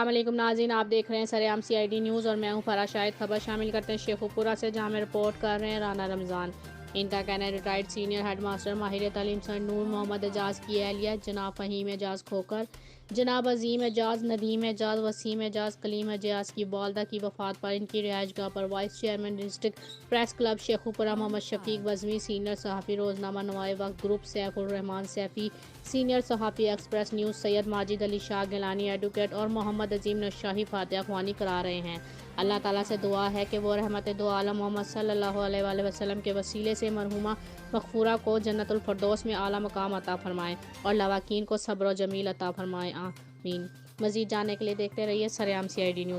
अस्सलाम वालेकुम नाज़रीन, आप देख रहे हैं सरेआम CID न्यूज़ और मैं हूं फराह शाहिद। खबर शामिल करते हैं शेखुपुरा से, जहां में रिपोर्ट कर रहे हैं राना रमज़ान। इनका कहना है रिटायर्ड सीनियर हेड मास्टर माहिर तालीम सर नूर मोहम्मद एजाज़ की एहलिया जनाब फ़हीम एजाज़ खोकर, जनाब अजीम एजाज़, नदीम एजाज़, वसीम एजाज़, कलीम एजाज़ की वालदा की वफ़ात पर इनकी रिहाइशगाह पर vice chairman district press club Sheikhupura Mohammad Shafiq Bazmi, senior सहाफ़ी रोज़नामा Nawa-i-Waqt group Saifur Rahman Saifi, senior सहाफ़ी Express News Syed Majid Ali Shah Gilani advocate और मोहम्मद अजीम नशाही फातिहा ख्वानी करा रहे हैं। अल्लाह ताला से दुआ है कि वो रहमत दो आलम मोहम्मद सल्लल्लाहु अलैहि वसल्लम के वसीले से मरहुमा मग़फ़ूरा को जन्नतुल फ़िरदौस में आला मकाम अता फ़रमाएँ और लवाकीन को सब्र व जमील अता फ़रमाएँ, आमीन। मज़ीद जानने के लिए देखते रहिए सरेआम CID न्यूज़।